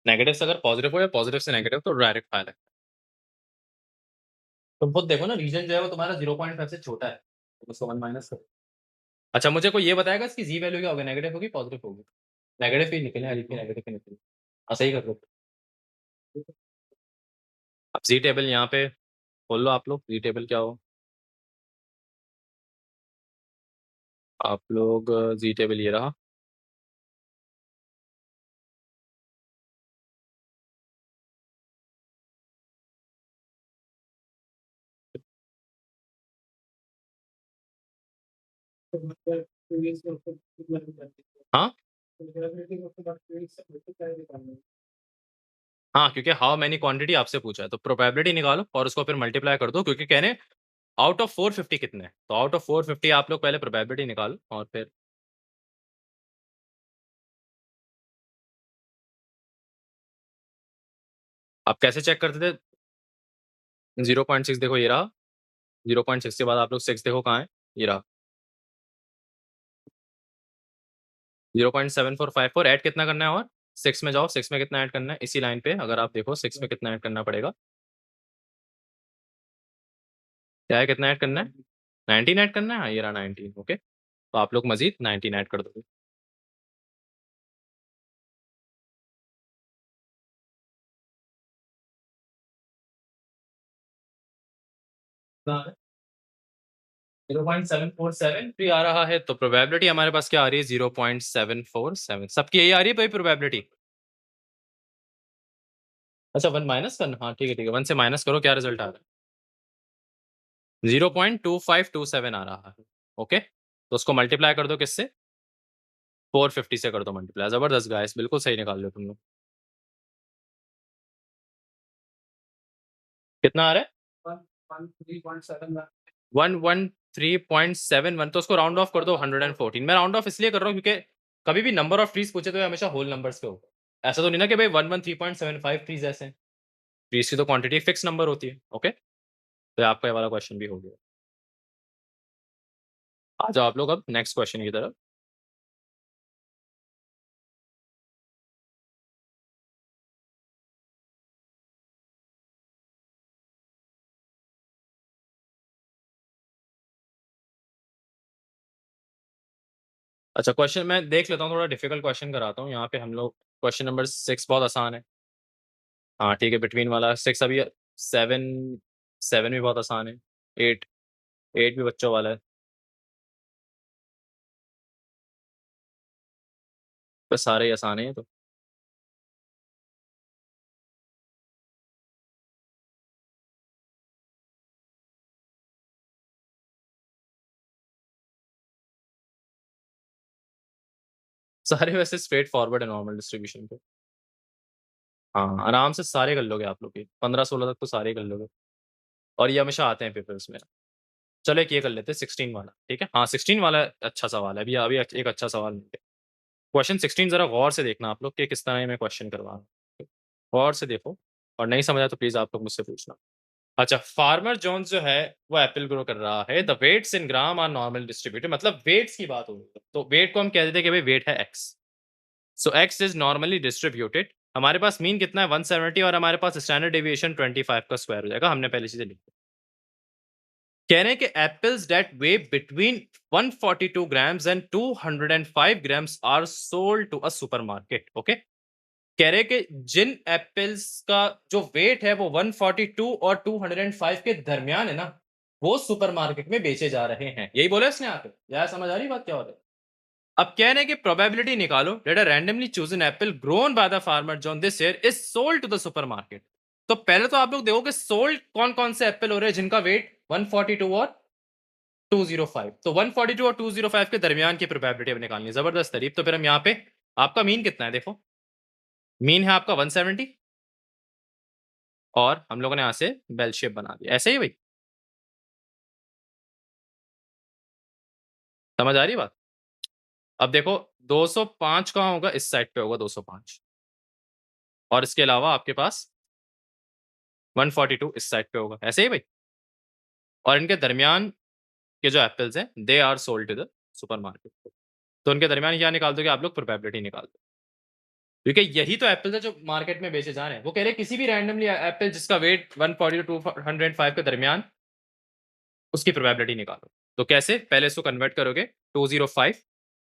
Negative से अगर positive हो या पॉज़िटिव से नेगेटिव तो डायरेक्ट फायर है। तुम खुद देखो ना रीज़न जो है वो तुम्हारा 0.5 से छोटा है। तुम उसको 1 माइनस करो। अच्छा मुझे कोई ये बताएगा इसकी ज़ी वैल्यू क्या होगी? नेगेटिव होगी, पॉज़िटिव होगी? नेगेटिव ही निकले यार, इसकी नेगेटिव ही निकली। हाँ, सही कर लो। अब ज़ी टेबल यहाँ पे खोल लो आप लोग, ज़ी टेबल क्या हो? आप लोग ज़ी टेबल ये रहा। हाँ? हाँ, क्योंकि हाउ मैनी क्वांटिटी आपसे पूछा है, तो प्रोबेबिलिटी निकालो और उसको फिर मल्टीप्लाई कर दो क्योंकि कह रहे हैं आउट ऑफ 450 कितने हैं? तो आउट ऑफ 450 आप लोग पहले प्रोबेबिलिटी निकालो और फिर आप कैसे चेक करते थे? 0.6 देखो ये रहा, 0.6 के बाद आप लोग 6 देखो कहाँ है? ये रहा। 0.7454 ऐड कितना करना है और? 6 में जाओ, 6 में कितना ऐड करना है? इसी लाइन पे अगर आप देखो 6 में कितना ऐड करना पड़ेगा? क्या है कितना ऐड करना है? 19 ऐड करना है? हाँ, ये रहा 19 ओके। तो आप लोग मज़ीद 19 ऐड कर दोगे। 0.747 आ रहा है, तो प्रोबेबिलिटी हमारे पास क्या आ रही है? 0.747 सबकी यही आ रही है भाई प्रोबेबिलिटी? अच्छा 1 माइनस करना? हाँ, ठीक है, 1 से माइनस करो क्या रिज़ल्ट आ रहा है? 0.2527 आ रहा है, ओके? तो उसको मल्टीप्लाई कर दो किससे? 450 से कर दो मल्टीप्लाई, ज़बरदस्त गाइस बिल्कुल सही निकाल लिया तुम लोग। कितना आ रहा है? 113.71 तो उसको राउंड ऑफ कर दो 114 मैं राउंड ऑफ इसलिए कर रहा हूँ क्योंकि कभी भी नंबर ऑफ ट्रीज़ पूछे तो ये हमेशा होल नंबर्स पे होगा। ऐसा तो नहीं ना कि भाई 113.75 ट्रीज़ ऐसे हैं। ट्रीज़ की तो क्वांटिटी फिक्स नंबर होती है, ओके? तो आपका ये वाला क्वेश्चन भी हो गया। आ जाओ आप लोग अब नेक्स्ट क्वेश्चन की तरफ। अच्छा क्वेश्चन मैं देख लेता हूँ, थोड़ा डिफिकल्ट क्वेश्चन कराता हूँ। यहाँ पे हम लोग क्वेश्चन नंबर 6 बहुत आसान है। हाँ, ठीक है बिटवीन वाला 6 अभी 7 7 भी बहुत आसान है। 8 8 भी बच्चों वाला है। बस सारे ही आसान है ये तो। सारे वैसे स्ट्रेट फॉरवर्ड है नॉर्मल डिस्ट्रीब्यूशन पे। हाँ, आराम से सारे कर लोगे आप लोग ये। 15-16 तक तो सारे ही कर लोगे और ये हमेशा आते हैं पेपर्स में। चलो एक ये कर लेते हैं 16 वाला, ठीक है? हाँ, 16 वाला अच्छा सवाल है। अभी एक अच्छा सवाल मिल गया। क्वेश्चन 16 ज़रा गौर से देखना आप लोग कि किस तरह ये मैं क्वेश्चन करवा रहा हूँ। गौर से देखो और नहीं समझ आया तो प्लीज़ आप लोग मुझसे पूछना। अच्छा, फार्मर जॉन्स जो है वो एप्पल ग्रो कर रहा है। The weights in gram are normal distributed मतलब वेट्स की बात हो रही है। तो वेट को हम कह देते हैं कि भाई वेट है x. So x is normally distributed. हमारे पास मीन कितना है 170 और हमारे पास स्टैंडर्ड डेविएशन 25 का स्क्वायर हो जाएगा। हमने पहले चीज़ें लिखी। कह रहे हैं कि apples that weight between 142 grams and 205 grams are sold to a supermarket. Okay, कह रहे हैं कि जिन एप्पल्स का जो वेट है वो 142 और 205 के दरमियान है ना, वो सुपरमार्केट में बेचे जा रहे हैं। यही बोला इसने आके। यार समझ आ रही बात क्या हो रहा है? अब कह रहे हैं कि प्रोबेबिलिटी निकालो let a randomly chosen apple grown by the farmer John this year is sold to the supermarket. तो पहले तो आप लोग देखो कि सोल्ड कौन-कौन से एप्पल हो रहे हैं जिनका वेट 142 और 205। तो 142 और 205 के दरमियान की प्रोबेबिलिटी अब निकालनी है। जबरदस्त तरीफ। तो फिर हम यहाँ पे आपका मीन कितना है देखो। मीन है आपका 170 और हम लोगों ने यहाँ से बेल शेप बना दिया। ऐसे ही भाई? समझ आ रही है बात? अब देखो 205 कहाँ होगा? इस साइड पे होगा 205 और इसके अलावा आपके पास 142 इस साइड पे होगा। ऐसे ही भाई? और इनके दरमियान के जो एप्पल्स हैं they are sold to the supermarket. तो उनके दरमियान क्या निकाल दोगे आप लोग? प्रोबेबिलिटी निकाल दो। क्योंकि यही तो एप्पल है जो मार्केट में बेचे जा रहे हैं। वो कह रहे हैं किसी भी रैंडमली एप्पल जिसका वेट 140 टू 205 के दरमियान, उसकी प्रोबेबिलिटी निकालो। तो कैसे? पहले इसको कन्वर्ट करोगे 205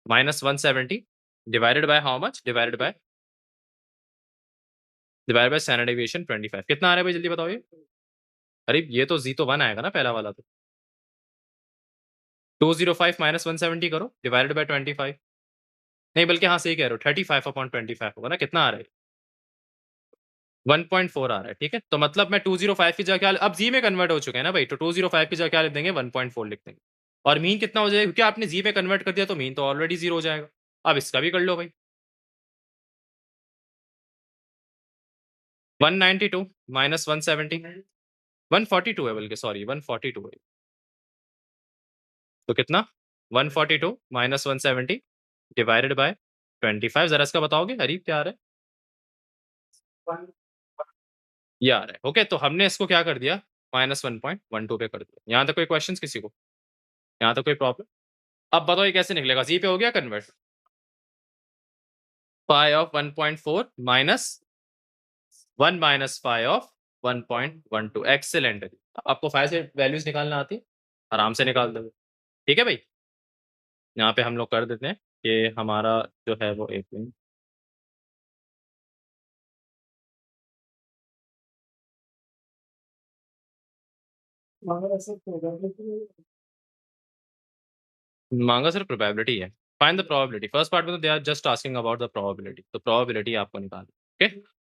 minus 170 divided by how much? Divided by standard deviation 25। कितना आ रहा है भाई जल्दी बताओ ये? अरे ये तो जी तो 1 आएगा ना पहला वाला तो। 205 माइनस 170 करो डिवाइडेड बाय 25। नहीं बल्कि हाँ सही कह रहे हो 35 अपॉन 25 होगा ना, कितना आ रहा है? 1.4 आ रहा है, ठीक है? तो मतलब मैं 205 की जगह क्या अब जी में कन्वर्ट हो चुके हैं ना भाई, तो 205 की जगह क्या लिख देंगे? 1.4 लिख देंगे। और मीन कितना हो जाएगा? क्योंकि आपने जी में कन्वर्ट कर दिया तो मीन तो ऑलरेडी 0 हो जाएगा। अब इसका भी कर लो भाई। 192 माइनस 170 142 है बल्कि सॉरी 142 है। तो कितना? 142 माइनस 170 डिवाइडेड बाय 25। ज़रा इसका बताओगे? हरीफ क्या आ रहा है? ये आ रहा है। ओके, तो हमने इसको क्या कर दिया? माइनस 1.12 पे कर दिया। यहाँ तक कोई क्वेश्चंस किसी को? यहाँ तक कोई प्रॉब्लम? अब बताओ ये कैसे निकलेगा? जी पे हो गया convert? Pi of 1.4 minus 1 minus pi of 1.12 excellent है। आपको फाइ से वैल्यूज़ निकालना आती है? आराम से निकाल दोगे। ठीक है भाई? यहाँ पे हम लोग कर देते हैं कि हमारा जो है वो 1 मिनट माँगा सिर्फ प्रोबेबिलिटी है। Find the probability. First part में तो they are just asking about the probability. तो प्रोबेबिलिटी आपको निकालनी है। ओके?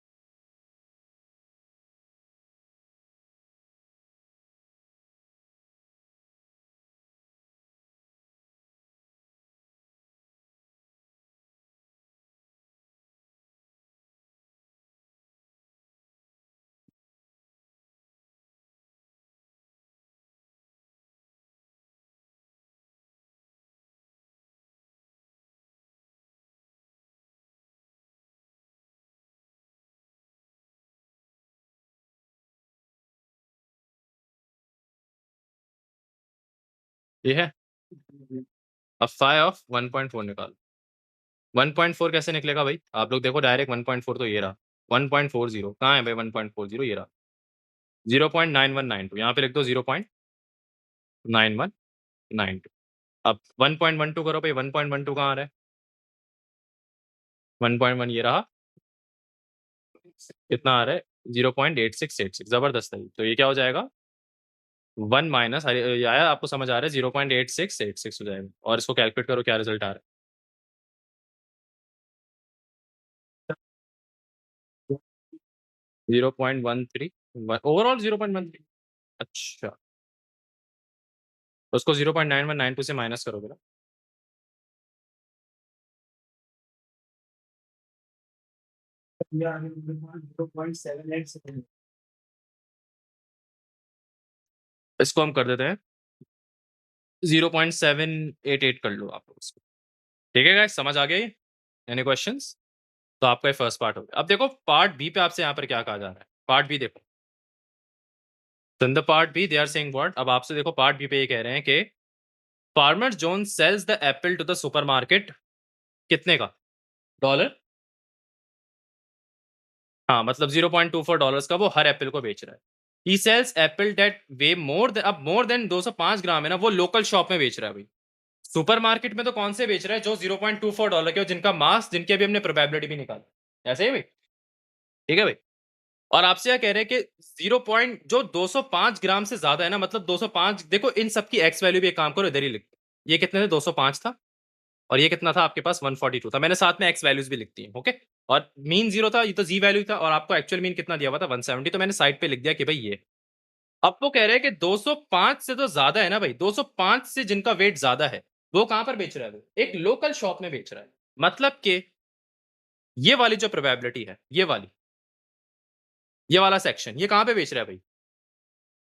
ये है। अब फाइ ऑफ 1.4 निकालो। 1.4 कैसे निकलेगा भाई? आप लोग देखो डायरेक्ट 1.4 तो ये रहा। 1.40 कहाँ है भाई 1.40? ये रहा। 0.9192 यहाँ पे लिख दो 0.9192। अब 1.12 करो भाई 1.12 कहाँ आ रहा है? 1.1 ये रहा। कितना आ रहा है? 0.8686 ज़बरदस्त है। तो ये क्या हो जाएगा? 1 माइनस ये आया आपको समझ आ रहा है 0.8686 हो जाएगा और इसको कैलकुलेट करो क्या रिज़ल्ट आ रहा है। 0.13 ओवरऑल 0.13 अच्छा। तो उसको 0.9192 से माइनस करोगे ना? इसको हम कर देते हैं 0.788 कर लो आप लोग इसको। ठीक है गाइस समझ आ गया ये? Any questions? तो आपका ये फर्स्ट पार्ट हो गया। अब देखो पार्ट बी पे आपसे यहाँ पर क्या कहा जा रहा है? पार्ट बी देखो। So in the part B they are saying what? अब आपसे देखो पार्ट बी पे ये कह रहे हैं कि farmer John sells the apple to the supermarket कितने का? डॉलर? हाँ, मतलब $0.24 का वो हर एप्पल को बेच रहा है। He sells apple that weigh more than 205 gram है ना, वो लोकल शॉप में बेच रहा है भाई। सुपरमार्केट में तो कौन से बेच रहा है जो $0.24 के हो, जिनका मास जिनकी अभी हमने प्रोबेबिलिटी भी निकाली। ऐसे ही भाई? ठीक है भाई? और आपसे क्या कह रहे हैं कि 0 पॉइंट जो 205 ग्राम से ज़्यादा है ना, मतलब 205 देखो इन सब की एक्स वैल्यू भी एक काम करो इधर ही लिख दो। ये कितने थे? 205 था और ये कितना था आपके पास? 142 था। मैंने साथ में एक्स वैल्यूज़ भी लिख दी हैं, ओके? और मीन 0 था, ये तो जी वैल्यू था और आपको एक्चुअल मीन कितना दिया हुआ था? 170 तो मैंने साइड पे लिख दिया कि भाई ये। अब वो कह रहे हैं कि 205 से तो ज़्यादा है ना भाई, 205 से जिनका वेट ज़्यादा है, वो कहाँ पर बेच रहा है वो? एक लोकल शॉप में बेच रहा है। मतलब कि ये वाली जो प्रोबेबिलिटी है, ये वाला सेक्शन, ये कहाँ पे बेच रहा है भाई?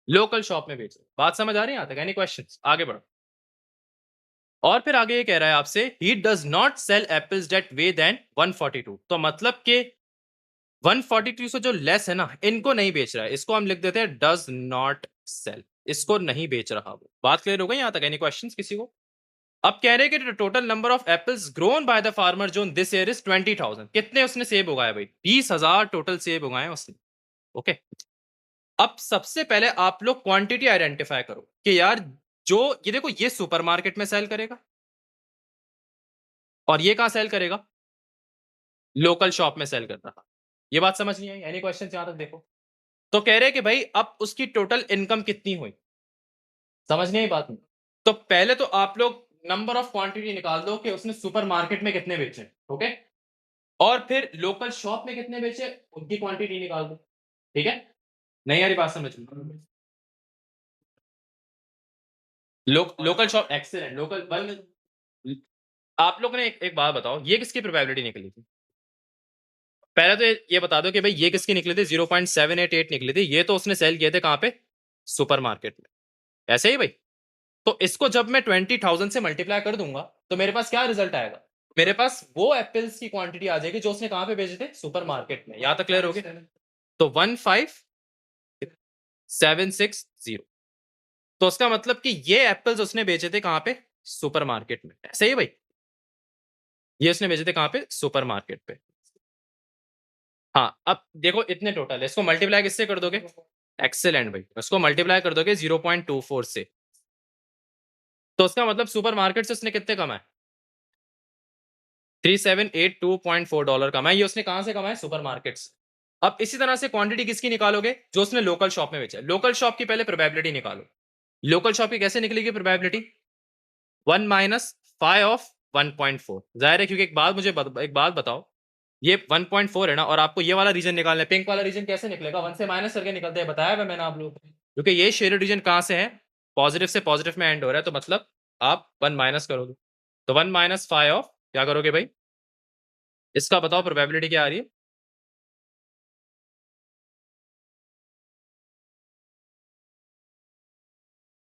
लोकल शॉप में बेच रहा है। बात समझ आ रही है यहाँ तक? Any questions? आगे बढ़ो। और फिर आगे ये कह रहा है आपसे he does not sell apples that weigh than 142 तो मतलब कि 142 से जो लेस है ना, इनको नहीं बेच रहा है। इसको हम लिख देते हैं डज़ नॉट सेल। इसको नहीं बेच रहा वो। बात क्लियर हो गई यहाँ तक? एनी क्वेश्चंस किसी को? अब कह रहे हैं कि total number of apples grown by the farmer zone this year is 20,000। कितने उसने सेब उगाए भाई? 20,000 टोटल सेब उगाए उसने। ओके, अब सबसे पहले आप लोग क्वांटिटी आइडेंटिफाई करो कि यार जो ये देखो ये सुपरमार्केट में सेल करेगा और ये कहां सेल करेगा? लोकल शॉप में सेल करता था। ये बात समझ नहीं आई? एनी क्वेश्चन यहां तक? देखो, तो कह रहे हैं कि भाई अब उसकी टोटल इनकम कितनी हुई? समझ नहीं आई बात में? तो पहले तो आप लोग नंबर ऑफ क्वांटिटी निकाल दो कि उसने सुपरमार्केट में कितने बेचे। ओके, और फिर लोकल शॉप में कितने बेचे उनकी क्वांटिटी निकाल दो। ठीक है? नहीं आ रही बात समझ में? Local shop excellent. लोकल आप लोग ने एक बात बताओ, ये किसकी प्रोबेबिलिटी निकली थी? पहले तो ये बता दो कि भाई ये किसकी निकली थी? 0.788 निकली थी। ये तो उसने सेल किए थे कहां पे? सुपरमार्केट में। ऐसे ही भाई। तो इसको जब मैं 20,000 से मल्टीप्लाई कर दूंगा तो मेरे पास क्या रिजल्ट आएगा? मेरे पास वो एप्पल्स की क्वांटिटी आ जाएगी जो उसने कहां पे भेजे थे? सुपरमार्केट में। यहां तक क्लियर हो गया? तो 15,760। तो उसका मतलब कि ये एप्पल्स उसने बेचे थे कहां पे? सुपरमार्केट में। सही है भाई? ये उसने भेजे थे कहां पे? सुपरमार्केट पे। हाँ, अब देखो इतने टोटल है, इसको मल्टीप्लाई किससे कर दोगे? एक्सेलेंट भाई, इसको मल्टीप्लाई कर दोगे 0.24 से। तो उसका मतलब सुपरमार्केट से उसने कितने कमाए? 3782.4 डॉलर कमाए। ये उसने कहां से कमाए? सुपरमार्केट से। अब इसी तरह से क्वांटिटी किसकी निकालोगे? जो उसने लोकल शॉप में बेचा। लोकल शॉप की पहले प्रोबेबिलिटी निकालो। लोकल शॉप की कैसे निकलेगी प्रोबेबिलिटी? 1 minus 5 of 1.4। जाहिर है, क्योंकि एक बात बताओ, ये 1.4 है ना, और आपको ये वाला रीजन निकालना है। पिंक वाला रीजन कैसे निकलेगा? 1 से माइनस करके निकलते हैं, बताया मैंने आप लोगों को। क्योंकि ये शेडेड रीजन कहां से है? पॉजिटिव से पॉजिटिव में एंड हो रहा है, तो मतलब आप 1 माइनस करोगे। तो 1 माइनस 5 ऑफ क्या करोगे भाई? इसका बताओ प्रोबेबिलिटी क्या आ रही है?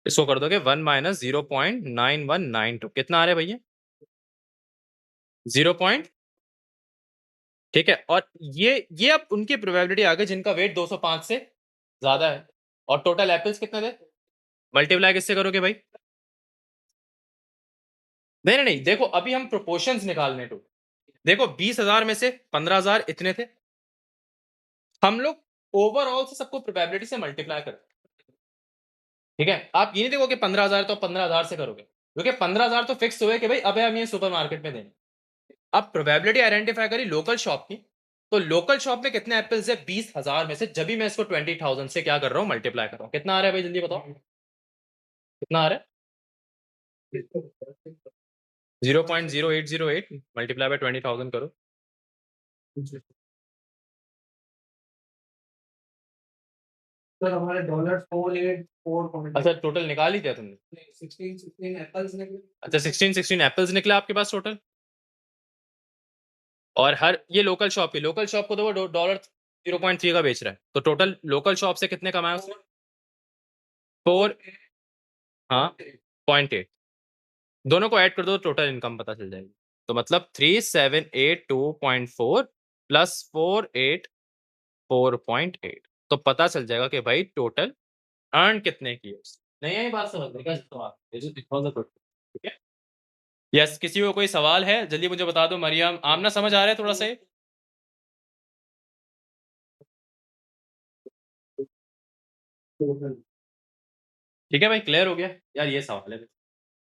इसको कर दोगे 1 माइनस 0.9192। कितना आ रहा है भैया? 0 पॉइंट। ठीक है, और ये अब उनकी प्रोबेबिलिटी आ गई जिनका वेट 205 से ज्यादा है। और टोटल एप्पल्स कितने थे? मल्टीप्लाई किससे करोगे भाई? नहीं नहीं नहीं, देखो अभी हम प्रोपोर्शंस निकालने तो। देखो 20,000 में से 15,000 इतने थे। हम लोग ओवरऑल से सबको प्रोबेबिलिटी से मल्टीप्लाई करते हैं। ठीक है, आप ये नहीं देखो कि 15,000 तो 15,000 से करोगे, क्योंकि 15,000 तो फिक्स हुए कि भाई अब हम ये सुपरमार्केट में देंगे। अब प्रोबेबिलिटी आइडेंटिफाई करी लोकल शॉप की। तो लोकल शॉप में कितने एप्पल्स है? 20,000 में से जब भी मैं इसको 20,000 से क्या कर रहा हूं? मल्टीप्लाई कर रहा हूं। कितना आ रहा है भाई? जल्दी बताओ कितना आ रहा है? 0.0808 मल्टीप्लाई बाय 20,000 करो। सर हमारे डॉलर 484 अच्छा, टोटल निकाल ही दिया तुमने? 16 एप्पल्स निकले। अच्छा, 16 एप्पल्स निकले आपके पास टोटल। और हर ये लोकल शॉप को तो वो डॉलर 0.3 का बेच रहा है, तो टोटल लोकल शॉप से कितने कमाए उसने? 4। हाँ, 0.8। दोनों को ऐड कर दो, टोटल इनकम पता चल जाएगी। तो मतलब 3782.4 प्लस 484.8, तो पता चल जाएगा कि भाई टोटल अर्न कितने किए उसने। नहीं आई बात समझ में? क्या सवाल? ये जो दिखा दो टोटल। ठीक है, यस, किसी को कोई सवाल है जल्दी मुझे बता दो। मरियम, आमना समझ आ रहा है थोड़ा सा? ठीक है भाई, क्लियर हो गया यार? ये सवाल है।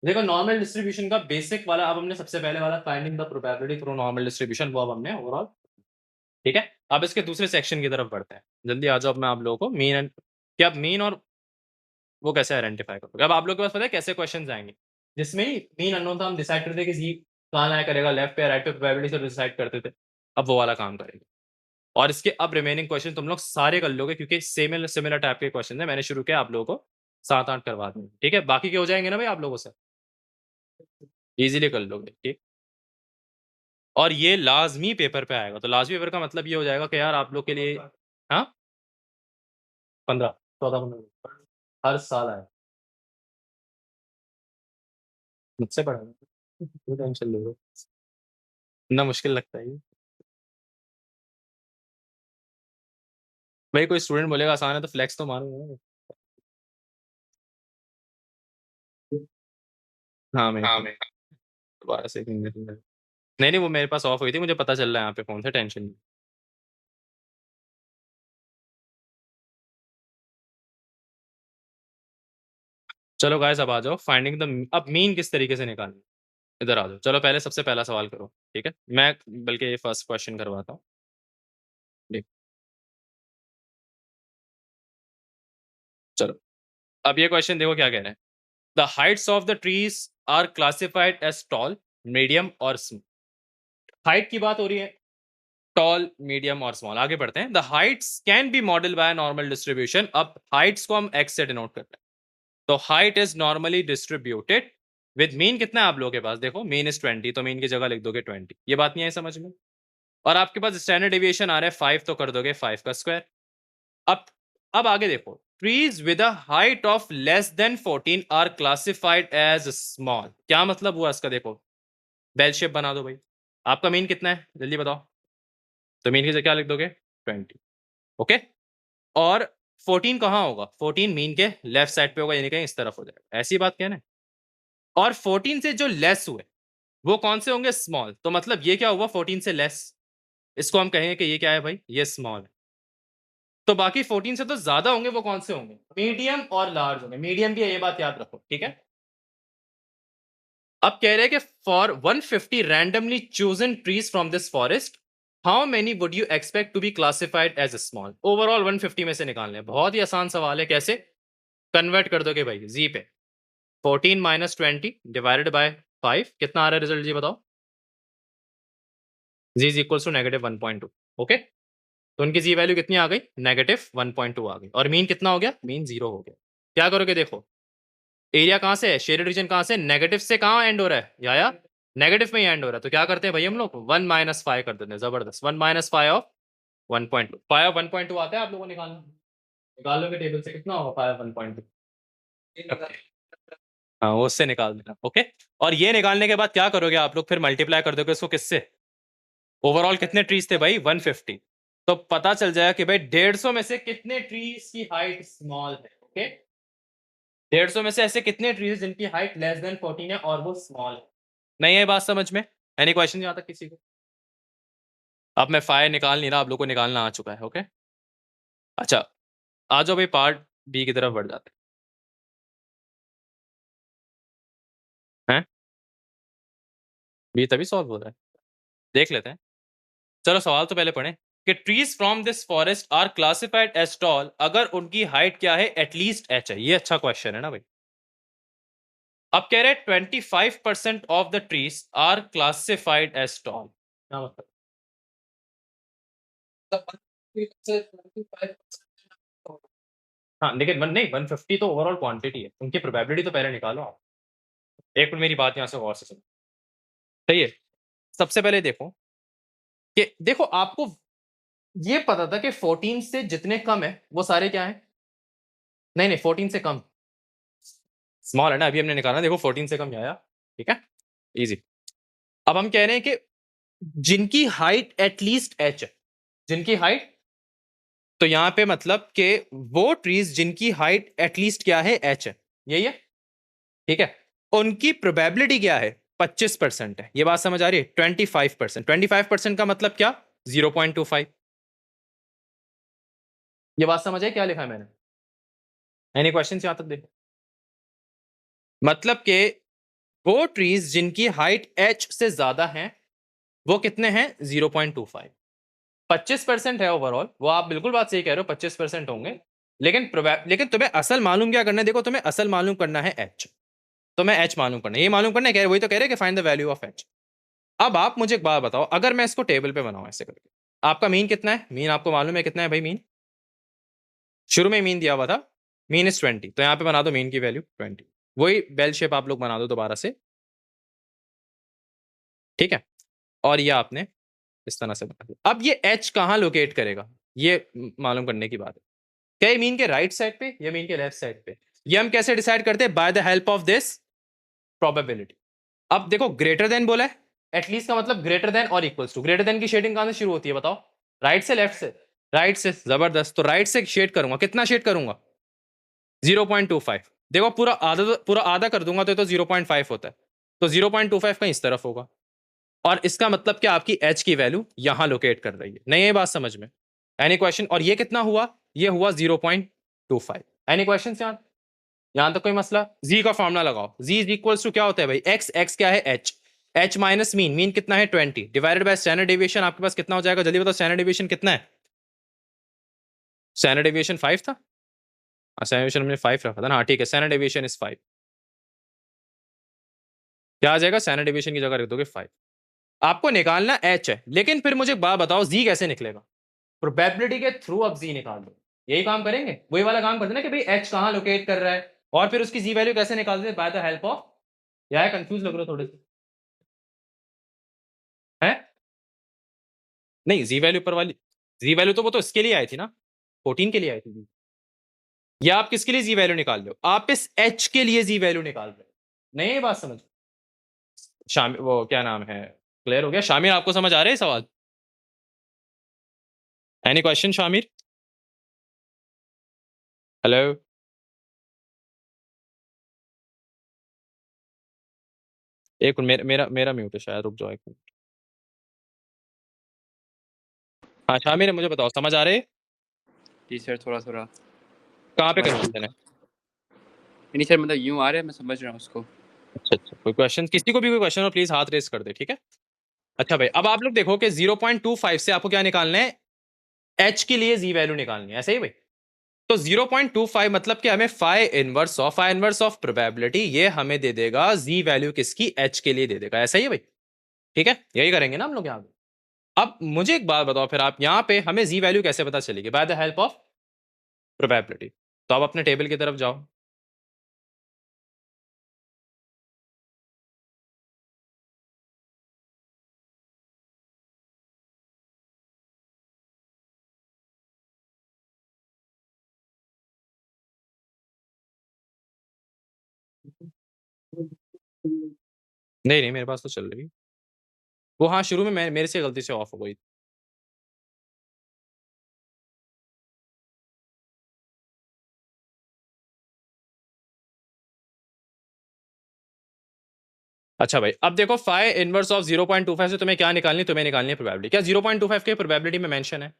देखो नॉर्मल डिस्ट्रीब्यूशन का बेसिक वाला अब हमने सबसे पहले वाला finding the probability through normal distribution, वो अब हमने ओवरऑल। ठीक है, अब इसके दूसरे सेक्शन की तरफ बढ़ते हैं। जल्दी आ जाओ, अब मैं आप लोगों को मीन एंड क्या मीन और वो कैसे आइडेंटिफाई करोगे। अब आप लोग के पास पता है कैसे क्वेश्चन आएंगे जिसमें मीन अननोन था, हम डिसाइड करते थे कि जी कहाँ लाया करेगा, लेफ्ट पे राइट पे, प्रोबेबिलिटी से डिसाइड करते थे। अब वो वाला काम करेंगे। और इसके अब रिमेनिंग क्वेश्चन तुम लोग सारे कर लोगे, क्योंकि सिमिलर सिमिलर टाइप के क्वेश्चन है। मैंने शुरू किया आप लोगों को 7-8 करवा दूंगा। ठीक है, बाकी के हो जाएंगे ना भाई आप लोगों से? इजीली कर लोगे। ठीक, और ये लाजमी पेपर पे आएगा। तो लाजमी पेपर का मतलब ये हो जाएगा कि यार आप लोग के लिए, हाँ, 15 14 15 हर साल आए। मुझसे पढ़ा टेंशन लो, इतना मुश्किल लगता है ये? भाई कोई स्टूडेंट बोलेगा आसान है तो फ्लेक्स तो मारूंगा। हाँ, मैं दोबारा से नहीं, वो मेरे पास ऑफ हुई थी, मुझे पता चल रहा है यहाँ पे फ़ोन से, टेंशन नहीं। चलो गाइस अब आ जाओ फाइंडिंग द अब मीन किस तरीके से निकालनी है? इधर आ जाओ। चलो पहले सबसे पहला सवाल करो, ठीक है? मैं बल्कि ये फर्स्ट क्वेश्चन करवाता हूँ। देख चलो, अब ये क्वेश्चन देखो क्या कह रहे हैं। The heights of the trees are classified as tall, medium और स्मॉल। हाइट की बात हो रही है, टॉल, मीडियम और स्मॉल। आगे बढ़ते हैं। The Heights can be model by normal distribution. अब हाइट्स को हम एक्स से डिनोट करते हैं, तो height is normally distributed with mean. कितना है आप लोगों के पास? देखो मीन इज 20, तो मीन की जगह लिख दोगे 20। ये बात नहीं है समझ में? और आपके पास स्टैंडर्ड डेविएशन आ रहा है 5, तो कर दोगे 5 का स्क्वायर। अब अब आगे देखो, trees with a height of less than 14 are classified as small. क्या मतलब हुआ इसका? देखो बेल शेप बना दो भाई। आपका मीन कितना है जल्दी बताओ? तो मीन की जगह क्या लिख दोगे? 20। ओके। और 14 कहाँ होगा? 14 मीन के लेफ्ट साइड पे होगा, यानी कहीं इस तरफ हो जाएगा। ऐसी बात कहना है। और 14 से जो लेस हुए वो कौन से होंगे? स्मॉल। तो मतलब ये क्या हुआ? 14 से लेस, इसको हम कहेंगे कि ये क्या है भाई? ये स्मॉल है। तो बाकी 14 से तो ज्यादा होंगे, वो कौन से होंगे? मीडियम और लार्ज होंगे। मीडियम भी है, ये बात याद रखो, ठीक है? अब कह रहे हैं कि for 150 randomly chosen trees from this forest, how many would you expect to be classified as small? Overall 150 में से निकालने हैं। बहुत ही आसान सवाल है। कैसे कन्वर्ट कर दोगे भाई? जी पे 14 माइनस 20 डिवाइडेड बाय 5, कितना आ रहा है रिजल्ट? जी बताओ। जी इज इक्वल्स टू -1.2। ओके, तो उनकी जी वैल्यू कितनी आ गई? -1.2 आ गई। और मीन कितना हो गया? मीन 0 हो गया। क्या करोगे? देखो एरिया कहां से है, शेडेड रीजन कहां से? नेगेटिव से कहां एंड हो रहा है? या नेगेटिव में ही एंड हो रहा है। तो क्या करते हैं भाई हम लोग? 1 माइनस 5 कर देते हैं। जबरदस्त। 1 माइनस 5 ऑफ 1.2। 5 ऑफ 1.2 आता है आप लोगों को निकालना? निकाल लोगे टेबल से, कितना होगा 5 ऑफ 1.2? हाँ, वो उससे निकाल देना। ओके, और ये निकालने के बाद क्या करोगे आप लोग? फिर मल्टीप्लाई कर दोगे उसको किससे? ओवरऑल कितने ट्रीज थे भाई? 150। तो पता चल जाएगा कि भाई 150 में से कितने ट्रीज की हाइट स्मॉल है। ओके, 150 में से ऐसे कितने ट्रीज जिनकी हाइट लेस देन 14 है और वो स्मॉल है। नहीं है बात समझ में? एनी क्वेश्चन यहाँ तक किसी को? अब मैं फाइव निकाल नहीं रहा, आप लोग को निकालना आ चुका है। ओके, अच्छा आ जाओ भाई पार्ट बी की तरफ बढ़ जाते हैं। बी तभी सॉल्व हो रहा है, देख लेते हैं। चलो सवाल तो पहले पढ़ें कि trees from this forest are classified as tall अगर उनकी हाइट क्या है? एटलीस्ट एच है। ये अच्छा क्वेश्चन है ना भाई। अब कह रहे हैं 25% of the trees are classified as tall. क्या मतलब? हाँ लेकिन नहीं, 150 तो ओवरऑल क्वांटिटी है, उनकी प्रोबेबिलिटी तो पहले निकालो आप। एक मिनट मेरी बात यहाँ से गौर से सुनो। सही है, सबसे पहले देखो कि देखो आपको ये पता था कि 14 से जितने कम है वो सारे क्या है? नहीं नहीं, 14 से कम स्मॉल है ना, अभी हमने निकाला। देखो 14 से कम आया, ठीक है, इजी। अब हम कह रहे हैं कि जिनकी हाइट एटलीस्ट एच है, जिनकी हाइट, तो यहां पे मतलब कि वो ट्रीज जिनकी हाइट एटलीस्ट क्या है? एच है, यही है, ठीक है। उनकी प्रोबेबिलिटी क्या है? 25% है। ये बात समझ आ रही है? 25%। 25% का मतलब क्या? 0.25। ये बात समझ आई क्या लिखा है मैंने? एनी क्वेश्चन यहां तक देखो। मतलब कि वो ट्रीज जिनकी हाइट एच से ज्यादा है वो कितने हैं? 0.25। 25% है ओवरऑल, वो आप बिल्कुल बात सही कह रहे हो, 25% होंगे। लेकिन तुम्हें असल मालूम क्या करना है? देखो तुम्हें असल मालूम करना है एच। तो मैं एच मालूम करना है, ये मालूम करना है, कह रहे वही तो कह रहे हैं कि find the value of H. अब आप मुझे एक बात बताओ, अगर मैं इसको टेबल पे बनाऊं ऐसे करके, आपका मीन कितना है? मीन आपको मालूम है कितना है भाई? मीन शुरू में मीन दिया हुआ था, मीन इज 20, तो यहां पे बना दो मीन की वैल्यू 20। वही बेल शेप आप लोग बना दो दोबारा से, ठीक है। और ये आपने इस तरह से बना दिया। अब ये एच कहां लोकेट करेगा ये मालूम करने की बात है। क्या ये मीन के राइट साइड पे या मीन के लेफ्ट साइड पे? ये हम कैसे डिसाइड करते हैं? Bye the help of this probability. अब देखो ग्रेटर देन बोला है, एटलीस्ट का मतलब ग्रेटर देन और इक्वल्स टू। ग्रेटर देन की शेडिंग कहां से शुरू होती है बताओ? राइट से लेफ्ट से? राइट से। जबरदस्त, तो राइट से शेड करूंगा। कितना शेड करूंगा? 0.25। देखो पूरा आधा कर दूंगा तो 0.5 होता है। तो 0.25 कहीं इस तरफ होगा, और इसका मतलब क्या, आपकी h की वैल्यू यहां लोकेट कर रही है। नहीं ये बात समझ में? Any question? और ये कितना हुआ, ये हुआ 0.25। एनी क्वेश्चन यहां तक कोई मसला? z का फॉर्मूला लगाओ, z इज इक्वल्स टू क्या होता है भाई, x क्या है h, h माइनस मीन कितना है 20 डिवाइडेड बाय स्टैंडर्ड डेविएशन। आपके पास कितना हो जाएगा, जल्दी बताओ, स्टैंडर्ड डेविएशन कितना है? स्टैंडर्ड डेविएशन 5 था, स्टैंडर्ड डेविएशन हमने 5 रखा था ना, हाँ ठीक है, स्टैंडर्ड डेविएशन इज 5। क्या आ जाएगा, स्टैंडर्ड डेविएशन की जगह रख दोगे 5। आपको निकालना h है, लेकिन फिर मुझे बात बताओ z कैसे निकलेगा? प्रोबेबिलिटी के थ्रू अब z निकाल दो। यही काम करेंगे, वही वाला काम करते ना कि भाई h कहां लोकेट कर रहा है, और फिर उसकी z वैल्यू कैसे निकालते हैं, बाय द हेल्प ऑफ, या कंफ्यूज लग रहे हो थोड़े से? है नहीं, z वैल्यू पर वाली, z वैल्यू तो वो तो इसके लिए आई थी ना, 14 के लिए आई थी। या आप किसके लिए z वैल्यू निकाल रहे हो, आप इस h के लिए z वैल्यू निकाल रहे हो। नहीं ये बात समझ, शामिर वो क्या नाम है, क्लियर हो गया? शामिर आपको समझ आ रहे हैं सवाल? Any question Shamir? हेलो? एक मेरा मेरा मेरा म्यूट है शायद, रुक जाओ एक मिनट। हाँ शामिर मुझे बताओ, समझ आ रहे? जी सर, थोड़ा थोड़ा। कहाँ पे बस कंफ्यूजन है? नहीं सर, मतलब यूं आ रहा है, मैं समझ रहा हूँ उसको। अच्छा अच्छा, कोई क्वेश्चन, किसी को भी कोई क्वेश्चन हो प्लीज हाथ रेस कर दे, ठीक है? अच्छा भाई, अब आप लोग देखो कि 0.25 से आपको क्या निकालना है, h के लिए z वैल्यू निकालनी है, ऐसे ही भाई? तो 0.25 मतलब कि हमें फाई इनवर्स ऑफ प्रोबेबिलिटी, ये हमें दे देगा z वैल्यू किसकी, h के लिए दे देगा, ऐसा ही है भाई? ठीक है, यही करेंगे ना हम लोग यहाँ पे। अब मुझे एक बात बताओ फिर, आप यहाँ पे हमें z वैल्यू कैसे पता चलेगी, bye the help of probability. तो आप अपने टेबल की तरफ जाओ। नहीं नहीं, मेरे पास तो चल रही है वो, हाँ शुरू में मैं मेरे से गलती से ऑफ हो गई। अच्छा भाई, अब देखो फाई इनवर्स ऑफ 0.25 से तुम्हें क्या निकालनी, तुम्हें निकालनी है प्रोबेबिलिटी। क्या 0.25 के प्रोबेबिलिटी में मेंशन है?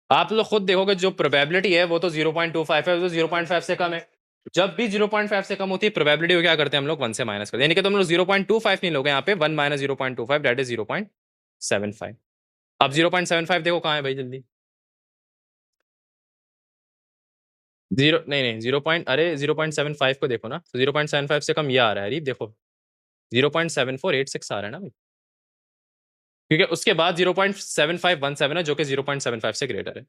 आप लोग खुद देखोगे जो प्रोबेबिलिटी है वो तो 0.25 है, वो तो 0.5 से कम है। जब भी 0.5 से कम होती है प्रोबेबिलिटी को क्या करते हैं हम लोग, 1 से माइनस करते हैं, यानी कि तुम लोग 0.25 नहीं लोगे यहाँ पे, 1 माइनस 0.25 दैट इज 0.75। अब 0.75 देखो कहाँ है भाई, जल्दी। जीरो नहीं नहीं, 0.75 को देखो ना, तो 0.75 से कम ये आ रहा है, अरीब देखो 0.7486 आ रहा है ना भाई, क्योंकि उसके बाद 0.7517 है जो कि 0.75 से ग्रेटर है।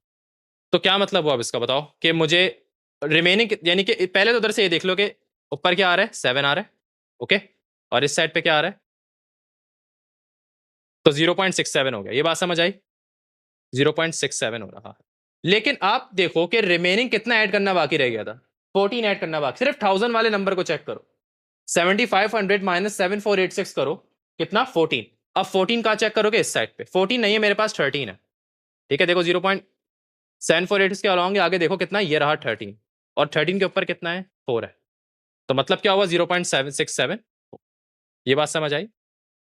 तो क्या मतलब हुआ अब इसका बताओ, कि मुझे रिमेनिंग, यानी कि पहले तो उधर से ये देख लो कि ऊपर क्या आ रहा है, 7 आ रहा है, ओके, और इस साइड पे क्या आ रहा है, तो 0.67 हो गया, ये बात समझ आई? 0.67 हो रहा है। लेकिन आप देखो कि रिमेनिंग कितना ऐड करना बाकी रह गया था, 14 ऐड करना बाकी, सिर्फ 1000 वाले नंबर को चेक करो, 7500 माइनस 7486 करो, कितना, 14। अब 14 का चेक करोगे, इस साइड पे 14 नहीं है मेरे पास, 13 है, ठीक है? देखो 0.748 के अलॉन्ग आगे देखो कितना, ये रहा 13, और 13 के ऊपर कितना है, 4 है। तो मतलब क्या हुआ, 0.767। ये बात समझ आई?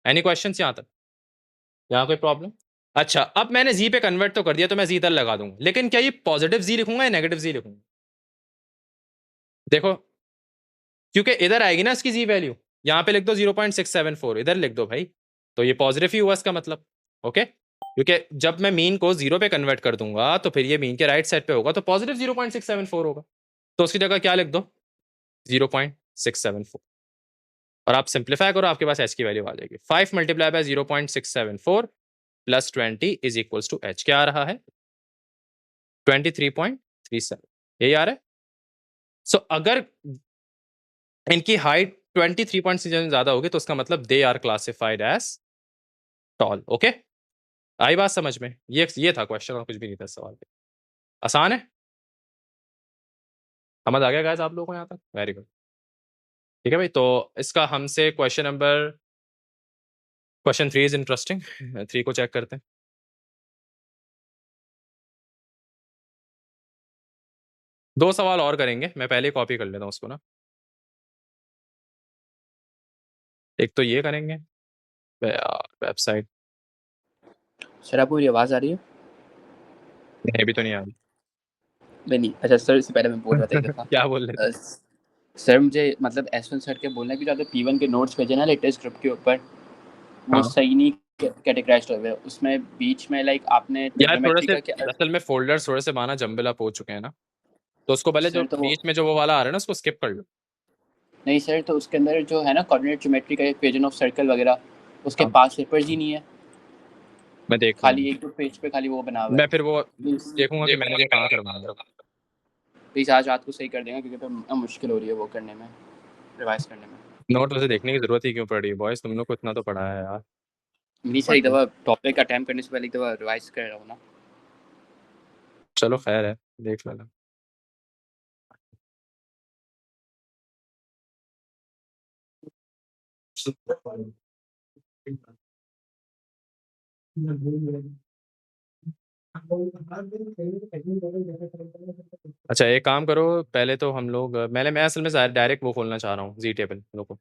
एनी क्वेश्चन यहाँ तक, यहाँ कोई प्रॉब्लम? अच्छा, अब मैंने जी पे कन्वर्ट तो कर दिया, तो मैं जी इधर लगा दूंगा, लेकिन क्या ये पॉजिटिव जी लिखूंगा या नेगेटिव जी लिखूंगा? देखो, क्योंकि इधर आएगी ना इसकी जी वैल्यू, यहाँ पे लिख दो 0.674, इधर लिख दो भाई, तो ये पॉजिटिव ही हुआ इसका मतलब, ओके? क्योंकि जब मैं मीन को जीरो पे कन्वर्ट कर दूंगा तो फिर ये मीन के राइट साइड पे होगा, तो पॉजिटिव 0.674 होगा, तो उसकी जगह क्या लिख दो, 0.674, और आप सिंप्लीफाई करो, आपके पास एच की वैल्यू आ जाएगी, 5 multiply by 0.674 plus 20 is equals to H, क्या आ रहा है, 23.37, यही आ रहा है। सो अगर इनकी हाइट 23 से ज्यादा होगी तो उसका मतलब they are classified as tall, okay? आई बात समझ में? ये था क्वेश्चन, और कुछ भी नहीं था सवाल पे, आसान है, समझ आ गया गाइस आप लोगों को यहाँ तक? वेरी गुड, ठीक है भाई। तो इसका हमसे क्वेश्चन 3 इज इंटरेस्टिंग, 3 को चेक करते हैं। दो सवाल और करेंगे, मैं पहले कॉपी कर लेता हूँ उसको ना। एक तो ये करेंगे यार वेबसाइट। सर आपको मेरी आवाज़ आ रही है? नहीं अभी तो नहीं आ रही। नहीं, अच्छा सर इससे पहले मैं बोल रहा था एक दफ़ा। क्या बोल रहे थे? सर मुझे मतलब एस1 सर के बोलना है कि जो आपने P1 के नोट्स भेजे ना लेटेस्ट ग्रुप के ऊपर, वो हाँ। सही नहीं कैटेगराइज्ड हुए हैं। उसमें बीच में लाइक आपने यार थोड़ा ट्रिग्नोमेट्री से का क्या असल में फ़ोल्डर्स थोड़े से माना जंबल अप हो चुके हैं ना, तो उसको पहले जो सर तो वो बीच में जो वो वाला आ रहा है ना उसको स्किप कर लो। नहीं सर, तो उसके अंदर जो है ना कोऑर्डिनेट ज्योमेट्री का इक्वेशन ऑफ सर्कल वगैरह, उसके हाँ। 5 पेपर्स ही नहीं है। मैं देख खाली लूँगा। 1-2 पेज पे खाली वो बना हुआ मैं है। फिर वो प्लीज़ देखूँगा कि मैंने वो कहाँ करवाना है। प्लीज़ आज रात को सही कर देना क्योंकि फिर मुश्किल हो रही है वो करने में, रिवाइज़ करने में। नोट वैसे देखने की ज़रूरत ही क्यों पड़ रही है बॉयज़, तुम लोग को इतना तो पढ़ा है यार। नहीं सर, एक दफ़ा टॉपिक अटेम्प्ट करने से पहले एक दफ़ा रिवाइज़ कर रहा हूँ ना। चलो खैर है, देख लेना। अच्छा एक काम करो, पहले तो हम लोग मैं असल में डायरेक्ट वो खोलना चाह रहा हूँ जी टेबल लोगों।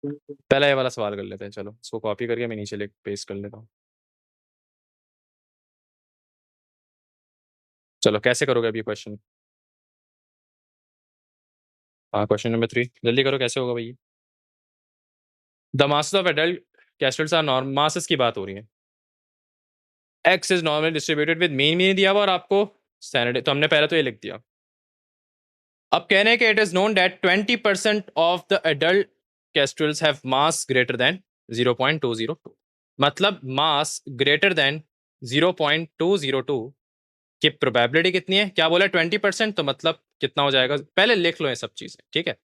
पहला ये वाला सवाल कर लेते हैं, चलो इसको कॉपी करके मैं नीचे पेस्ट कर लेता हूँ। चलो कैसे करोगे अभी क्वेश्चन? हाँ क्वेश्चन नंबर 3 जल्दी करो, कैसे होगा भैया? The masses of adult kestrels are norm, masses की बात हो रही है। X is normally distributed with mean दिया हुआ और आपको स्टैंडर्ड, तो हमने पहले तो ये लिख दिया। अब कहने हैं कि it is known that 20% of the adult kestrels have mass greater than 0.202, मतलब मास ग्रेटर देन 0.202 की प्रोबेबिलिटी कितनी है? क्या बोला 20%, तो मतलब कितना हो जाएगा? पहले लिख लो ये सब चीजें, ठीक है।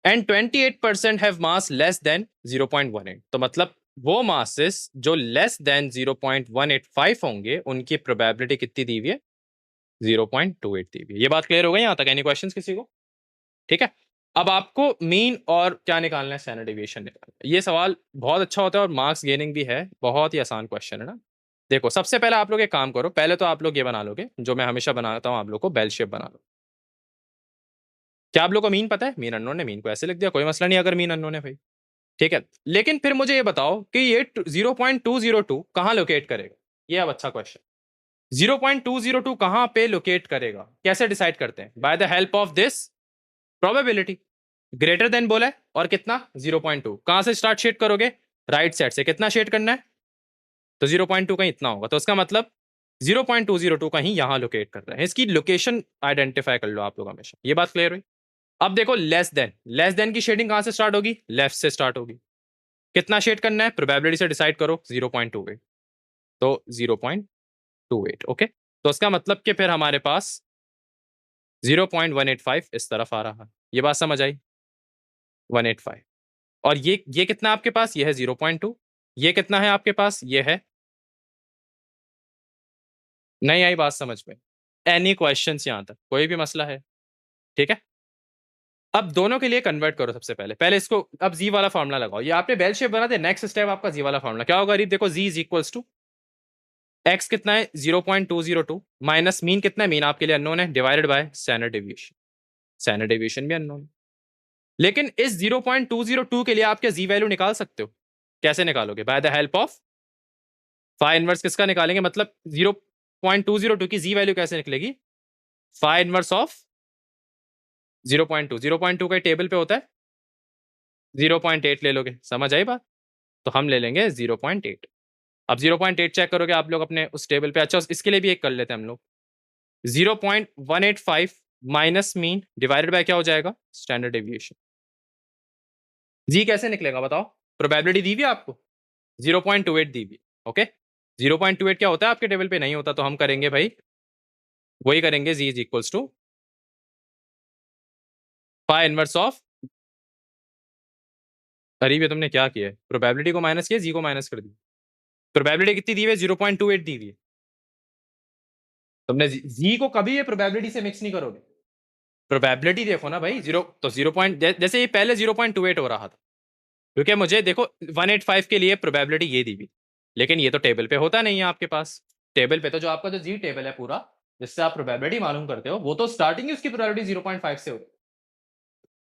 And 28% have mass less than 0.18, तो मतलब वो मासेस जो लेस देन 0.185 होंगे उनकी प्रोबेबिलिटी कितनी दी हुई है? 0.28 दी हुई है। ये बात क्लियर हो गई यहां तक? एनी क्वेश्चंस किसी को? ठीक है। अब आपको मीन और क्या निकालना है? स्टैंडर्ड डेविएशन निकालना है। ये सवाल बहुत अच्छा होता है और मार्क्स गेनिंग भी है, बहुत ही आसान क्वेश्चन है ना। देखो सबसे पहले आप लोग एक काम करो, पहले तो आप लोग ये बना लोगे जो मैं हमेशा बनाता हूं आप लोग को, बेल शेप बना लो। क्या आप लोग को मीन पता है? मीन अननोन है, मीन को ऐसे लिख दिया, कोई मसला नहीं अगर मीन अननोन है भाई, ठीक है। लेकिन फिर मुझे ये बताओ कि ये 0.202 कहां लोकेट करेगा? ये अब अच्छा क्वेश्चन। 0.202 कहां पे लोकेट करेगा, कैसे डिसाइड करते हैं? Bye the help of this probability. Greater than बोला है और कितना? 0.2। कहां से स्टार्ट शेड करोगे? राइट साइड से। कितना शेड करना है? तो 0.2 कहीं इतना होगा, तो इसका मतलब 0.202 कहीं यहां लोकेट कर रहे हैं। इसकी लोकेशन आइडेंटिफाई कर लो आप लोग हमेशा। ये बात क्लियर हुई? अब देखो लेस देन की शेडिंग कहां से स्टार्ट होगी? लेफ्ट से स्टार्ट होगी। कितना शेड करना है? प्रोबेबिलिटी से डिसाइड करो, 0.28, तो 0.28 ओके। तो इसका मतलब कि फिर हमारे पास 0.185 इस तरफ आ रहा है। ये बात समझ आई? 185। और ये कितना आपके पास? ये है 0.2। ये कितना है आपके पास? ये है। नहीं आई बात समझ में? एनी क्वेश्चंस यहां तक? कोई भी मसला है? ठीक है। अब दोनों के लिए कन्वर्ट करो सबसे पहले इसको, अब जी वाला फॉर्मुला लगाओ। ये आपने बेल शेप बना दिया, नेक्स्ट स्टेप आपका जी वाला फॉर्मुला क्या होगा? गरीब देखो, जी इज इक्वल्स टू एक्स कितना है? 0.202 माइनस मीन कितना है? मीन आपके लिए अननोन है, divided by standard deviation. Standard deviation भी अननोन है, लेकिन इस 0.202 के लिए आप क्या जी वैल्यू निकाल सकते हो? कैसे निकालोगे? By the help of phi inverse. किसका निकालेंगे? मतलब 0.202 की जी वैल्यू कैसे निकलेगी? Phi inverse of 0.2। 0.2 का टेबल पे होता है 0.8 ले लोगे, समझ आई बात? तो हम ले लेंगे 0.8। अब 0.8 चेक करोगे आप लोग अपने उस टेबल पे। अच्छा इसके लिए भी एक कर लेते हैं हम लोग, 0.185 माइनस मीन डिवाइडेड बाय क्या हो जाएगा? Standard deviation. जी कैसे निकलेगा बताओ? प्रोबेबिलिटी दी हुई है आपको, 0.28 दी हुई, ओके। 0.28 क्या होता है आपके टेबल पे? नहीं होता, तो हम करेंगे भाई वही करेंगे, g is equals to pi inverse of. अरे ये तुमने क्या किया है? प्रोबेबिलिटी को माइनस किया, जी को माइनस कर दी। प्रोबेबिलिटी कितनी दी हुई है? 0.28 दी हुई है। तुमने जी को कभी ये प्रोबेबिलिटी से मिक्स नहीं करोगे। प्रोबेबिलिटी देखो ना भाई, जीरो तो 0 पॉइंट, जैसे ये पहले 0.28 हो रहा था, क्योंकि मुझे देखो 185 के लिए प्रोबेबिलिटी ये दी हुई, लेकिन ये तो टेबल पे होता नहीं है आपके पास। टेबल पे तो जो आपका जो जी टेबल है पूरा, जिससे आप प्रोबेबिलिटी मालूम करते हो, वो तो स्टार्टिंग ही उसकी प्रोबेबिलिटी 0.5 से होती है।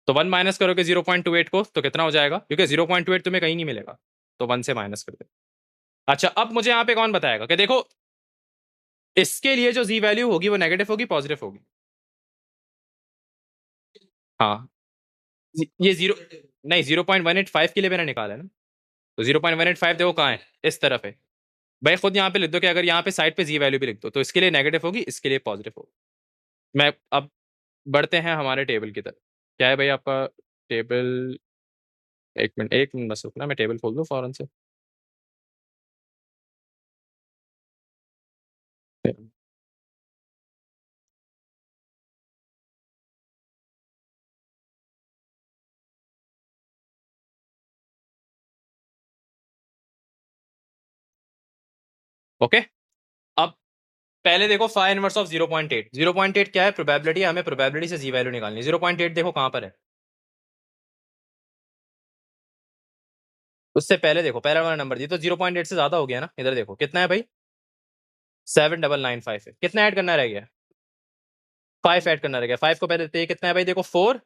तो 1 माइनस करोगे 0.28 को तो कितना हो जाएगा, क्योंकि 0.28 तुम्हें कहीं नहीं मिलेगा, तो 1 से माइनस कर दे। अच्छा, अब मुझे यहाँ पे कौन बताएगा कि देखो इसके लिए जो जी वैल्यू होगी वो नेगेटिव होगी पॉजिटिव होगी? हाँ, ये 0 नहीं 0.185 के लिए मैंने निकाला है ना, तो 0.185 देखो कहाँ है, इस तरफ है भाई। खुद यहाँ पे लिख दो कि अगर यहाँ पे साइड पे जी वैल्यू भी लिख दो तो इसके लिए नेगेटिव होगी, इसके लिए पॉजिटिव होगी। मैं अब बढ़ते हैं हमारे टेबल की तरफ। क्या है भाई आपका टेबल? एक मिनट बस रुकना, मैं टेबल खोल दूँ फौरन से। ओके, अब पहले देखो फाइ इनवर्स ऑफ 0.8। 0.8 क्या है? प्रोबेबिलिटी। हमें प्रोबेबिलिटी से जी वैल्यू निकालनी है। 0.8 देखो कहां पर है, उससे पहले देखो पहला वाला नंबर दिया तो 0.8 से ज्यादा हो गया ना। इधर देखो कितना है भाई, 7995 है। कितना ऐड करना रह गया? 5 ऐड करना रह गया। 5 को पहले देते कितना है भाई, देखो 4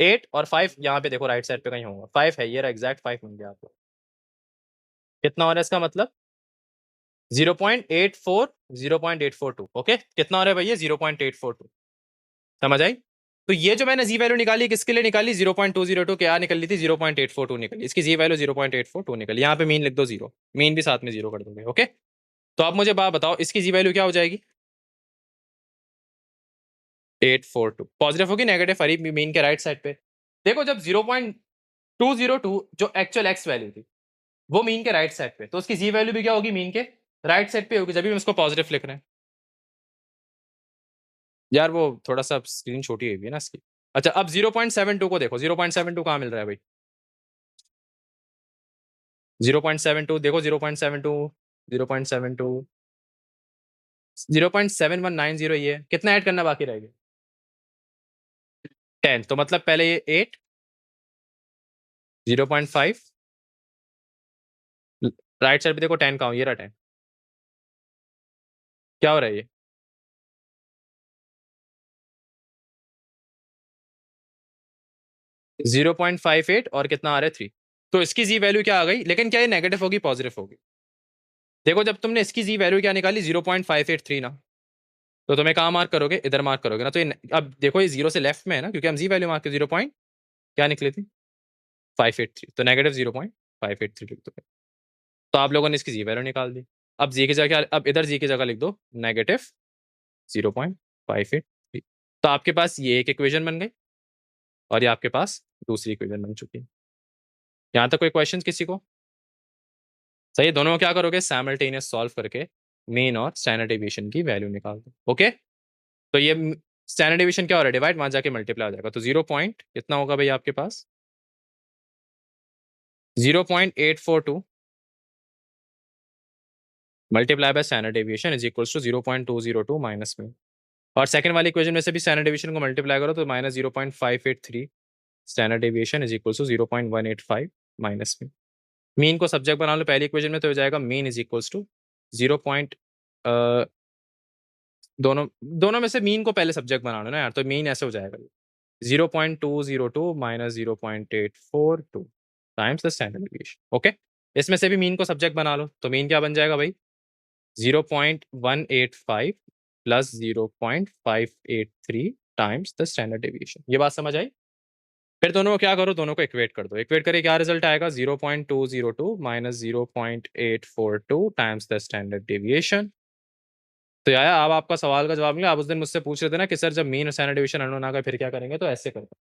8 और 5 यहाँ पे देखो राइट साइड पे कहीं होगा। 5 है, ये रहा एग्जैक्ट 5 मिल गया आपको। कितना हो रहा है इसका मतलब 0.84 0.842। ओके, कितना हो रहा है भैया 0.842। समझ आई? तो ये जो मैंने जी वैल्यू निकाली किसके लिए निकाली, 0.202 क्या निकल ली थी, 0.842 निकली। इसकी जी वैल्यू 0.842 निकली। यहाँ पे मीन लिख दो 0, मीन भी साथ में 0 कर दोगे। ओके, तो आप मुझे बात बताओ इसकी जी वैल्यू क्या हो जाएगी? 842 पॉजिटिव होगी नेगेटिव? अरे मीन के राइट साइड पे देखो, जब 0.202 जो एक्चुअल एक्स वैल्यू थी वो मीन के राइट साइड पे, तो उसकी जी वैल्यू भी क्या होगी, मीन के राइट साइड पे होगी, जब भी हम इसको पॉजिटिव लिख रहे हैं। यार वो थोड़ा सा स्क्रीन छोटी हुई है ना इसकी। अच्छा, अब 0.72 को देखो, 0.72 कहाँ मिल रहा है भाई? 0.72 देखो, 0.72 0.72 0.7190 ये है। कितना ऐड करना बाकी रहेगा? 10। तो मतलब पहले ये 8 0.5 राइट साइड पे देखो 10 कहाँ, ये रहा 10। क्या हो रहा है ये? जीरो 0.58 और कितना आ रहा है 3। तो इसकी जी वैल्यू क्या आ गई, लेकिन क्या ये नेगेटिव होगी पॉजिटिव होगी? देखो जब तुमने इसकी जी वैल्यू क्या निकाली 0.583 ना, तो तुम्हें कहाँ मार्क करोगे, इधर मार्क करोगे ना। तो ये अब देखो ये 0 से लेफ्ट में है ना, क्योंकि हम जी वैल्यू मार्क 0 पॉइंट क्या निकली थी 583, तो नेगेटिव 0.583 लिख दो। तो आप लोगों ने इसकी जी वैल्यू निकाल दी। अब जी की जगह, अब इधर जी की जगह लिख दो नेगेटिव 0.583। तो आपके पास ये एक इक्वेशन बन गई और ये आपके पास दूसरी इक्वेशन बन चुकी है। यहाँ तक कोई क्वेश्चन किसी को? सही, दोनों क्या करोगे, साइमल्टेनियस सॉल्व करके मीन और स्टैंडर्ड डेविएशन की वैल्यू निकाल दो। ओके, तो ये स्टैंडर्ड डेविएशन क्या हो रहा है, डिवाइड वहां जाके मल्टीप्लाई हो जाएगा। तो 0 पॉइंट कितना होगा भाई आपके पास 0.842 multiply by standard deviation is equals to 0.202 minus में। और सेकंड वाली इक्वेशन में से भी स्टैंडर्ड डेविएशन को मल्टीप्लाई करो तो minus 0.583 standard deviation is equals to 0.185 minus में। मीन को सब्जेक्ट बना लो पहली इक्वेशन में, तो हो जाएगा मीन इज इक्वल्स टू 0. दोनों में से मीन को पहले सब्जेक्ट बना लो ना यार, तो मीन ऐसे हो जाएगा 0.202 minus 0.842 times the standard deviation. Okay, इसमें से भी मीन को सब्जेक्ट बना लो, तो मीन क्या बन जाएगा भाई 0.185 plus 0.583 times the standard deviation. ये बात समझ आई? फिर दोनों को क्या करो, दोनों को इक्वेट कर दो। इक्वेट करके क्या रिजल्ट आएगा 0.202 minus 0.842 times the standard deviation. तो यार अब आपका सवाल का जवाब मिला। आप उस दिन मुझसे पूछ रहे थे ना कि सर जब मीन और स्टैंडर्ड डेविएशन अननोन आ गए फिर क्या करेंगे, तो ऐसे करते हैं,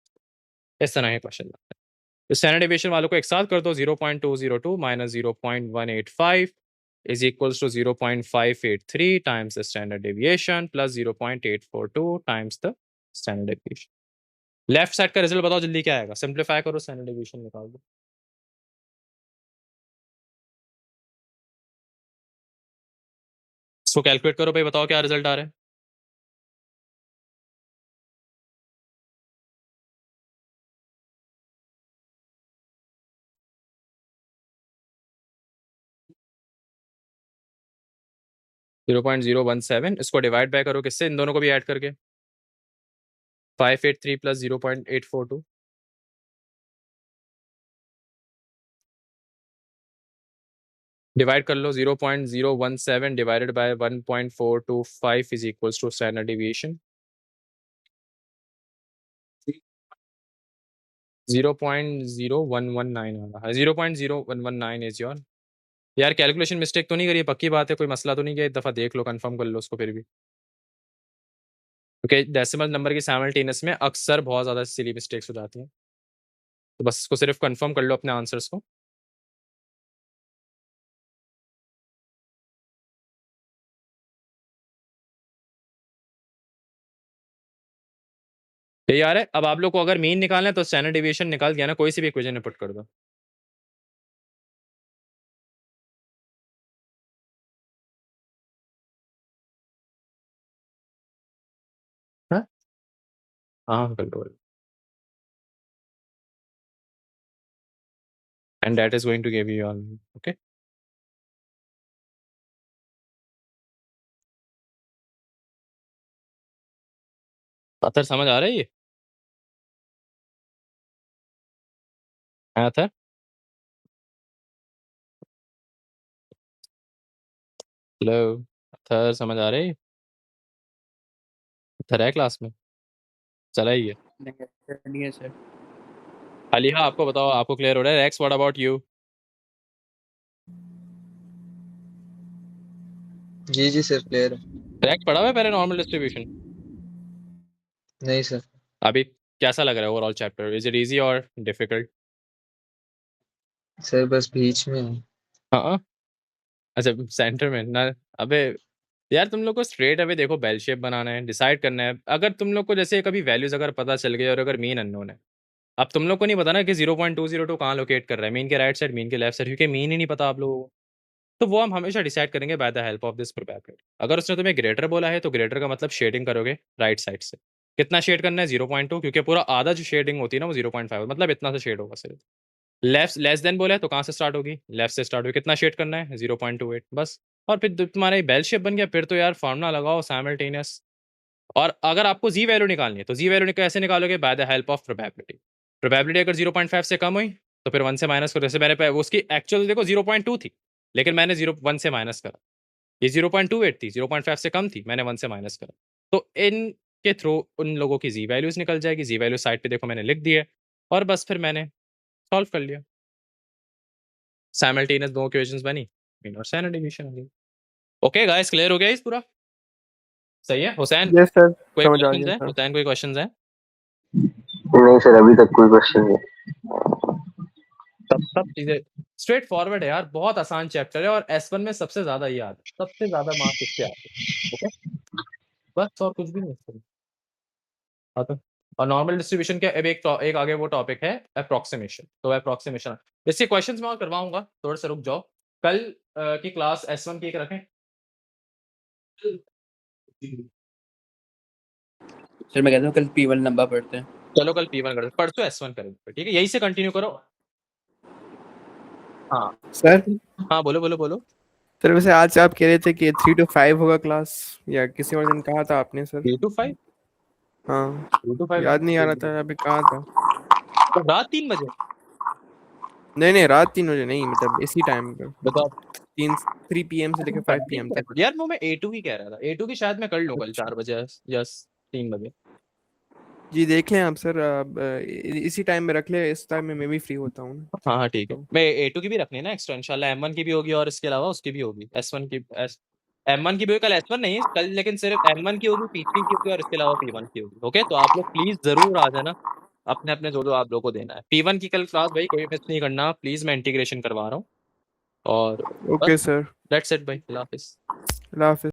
इस तरह है क्वेश्चन। स्टैंडर्ड डेविएशन वालों को एक साथ कर दो, 0.202 minus 0.185 is equals to 0.583 times the standard deviation plus 0.842 times the standard deviation। Left side का रिजल्ट बताओ जल्दी क्या आएगा, सिंप्लीफाई करो, स्टैंडर्ड डेविएशन निकाल दो। इसको कैलकुलेट करो भाई, बताओ क्या रिजल्ट आ रहा है। 0.017 इसको डिवाइड बाय करो किससे, इन दोनों को भी ऐड करके 583 प्लस 0.842 डिवाइड कर लो 0.017 divided by 1.425 is equals to standard deviation 0.0119 आ रहा है 0.0119 इज योर। यार कैलकुलेशन मिस्टेक तो नहीं करी, पक्की बात है, कोई मसला तो नहीं किया, एक दफ़ा देख लो, कंफर्म कर लो उसको फिर भी, क्योंकि डेसिमल नंबर की साइमल्टेनियस में अक्सर बहुत ज़्यादा सिली मिस्टेक्स हो जाती हैं, तो बस इसको सिर्फ कंफर्म कर लो अपने आंसर्स को। ये यार है, अब आप लोग को अगर मीन निकालना है तो स्टैंडर्ड डिविएशन निकाल दिया ना, कोई सी भी इक्वेशन में पुट कर दो। हाँ हाँ कर लो, and that is going to give you all, okay। अतर समझ आ रही है अतर? हेलो अतर, समझ आ रही है? अतर है क्लास में, चला ही है। नहीं है सर। अलीहा आपको बताओ, आपको क्लियर हो रहा है? X what about you? जी सर क्लियर है। रेक्स पढ़ा हुआ है पहले नॉर्मल डिस्ट्रीब्यूशन? नहीं सर। अभी कैसा लग रहा है overall chapter, is it easy और डिफिकल्ट? सर बस बीच में है। हाँ अच्छा सेंटर में ना। अबे यार तुम लोग को स्ट्रेट अवे देखो, बेल शेप बनाना है, डिसाइड करना है। अगर तुम लोग को जैसे कभी वैल्यूज अगर पता चल गई और अगर मीन अननोन है, अब तुम लोग को नहीं पता ना कि 0.202 कहाँ लोकेट कर रहा है, मीन के राइट साइड, मीन के लेफ्ट साइड, क्योंकि मीन ही नहीं पता आप लोगों को, तो वो हम हमेशा डिसाइड करेंगे bye the help of this probability. अगर उसने तुम्हें ग्रेटर बोला है तो ग्रेटर का मतलब शेडिंग करोगे राइट साइड से। कितना शेड करना है? 0.2, क्योंकि पूरा आधा जो शेडिंग होती है ना वो 0.5, मतलब इतना सा शेड होगा सिर्फ। लेफ्ट लेस देन बोला है तो कहाँ से स्टार्ट होगी? लेफ्ट से स्टार्ट होगी। कितना शेड करना है? 0.28 बस। और फिर तुम्हारा बेल शेप बन गया, फिर तो यार फार्मूला लगाओ साइमल्टेनियस। और अगर आपको जी वैल्यू निकालनी है तो जी वैल्यू कैसे निकालोगे? By the help of probability. Probability अगर 0.5 से कम हुई तो फिर 1 से माइनस करो। जैसे मैंने उसकी एक्चुअल देखो 0.2 थी, लेकिन मैंने 1 से माइनस करा। ये 0.28 थी, 0.5 से कम थी, मैंने 1 से माइनस करा। तो इन के थ्रू उन लोगों की जी वैल्यूज निकल जाएगी। जी वैल्यू साइड पे देखो मैंने लिख दी है, और बस फिर मैंने सॉल्व कर लिया। साइमल्टेनियस दो इक्वेशंस बनी, मीन और स्टैंडर्ड डिवीजन हो गई। ओके गाइस, क्लियर हो गया इस पूरा? सही है हुसैन? यस सर, कोई समझ आ क्वेश्चंस गया है सर। हुसैन? कोई क्वेश्चंस है? नहीं सर, अभी तक कोई क्वेश्चन नहीं। सब चीजें स्ट्रेट फॉरवर्ड है यार, बहुत आसान चैप्टर है, और S1 में सबसे ज्यादा ये आता है, सबसे ज्यादा मार्क्स इससे आते हैं। ओके बस, और कुछ भी नहीं है। आता और नॉर्मल डिस्ट्रीब्यूशन के अब एक आगे वो टॉपिक है अप्रोक्सीमेशन। तो अप्रोक्सीमेशन इसके क्वेश्चंस मैं और करवाऊंगा, थोड़ा सा रुक जाओ। कल की क्लास S1 की एक रखें। सर मैं कहता हूँ कल P1 नंबर पढ़ते हैं। चलो कल P1 करें, परसों S1 करेंगे, ठीक है? यही से कंटिन्यू करो। हाँ सर हाँ बोलो बोलो बोलो। सर वैसे आज आप कह रहे थे कि 3 to 5 होगा क्लास, या किसी और दिन कहा था आपने सर? 3 to 5? हाँ 2 to 5 याद नहीं आ रहा था, अभी कहा था। तो रात 3 बजे नहीं रात 3 बजे नहीं, मतलब इसी टाइम पे बताओ। 3 PM से लेकर 5 PM तक। यार वो मैं A2 की कह रहा था, A2 की शायद मैं कर लूँ कल 4 बजे या 3 बजे। जी देख लें आप सर, इसी टाइम में रख ले, इस टाइम में मैं भी फ्री होता हूँ। हाँ हाँ ठीक है, मैं A2 की भी रखनी है ना एक्स्ट्रा, इंशाल्लाह M1 की भी होगी और इसके अलावा उसकी भी होगी, S1 की M1 की भी होगी कल। S1 नहीं कल, लेकिन सिर्फ M1 की होगी, P3 की होगी और इसके अलावा P1 की होगी। ओके तो आप लोग प्लीज जरूर आ जाना, अपने अपने जो आप लोग को देना है। P1 की कल क्लास भाई कोई मिस नहीं करना प्लीज, मैं इंटीग्रेशन करवा रहा हूँ। और ओके सर, दैट्स इट भाई, अल्लाह हाफिज़। अल्लाह हाफिज़।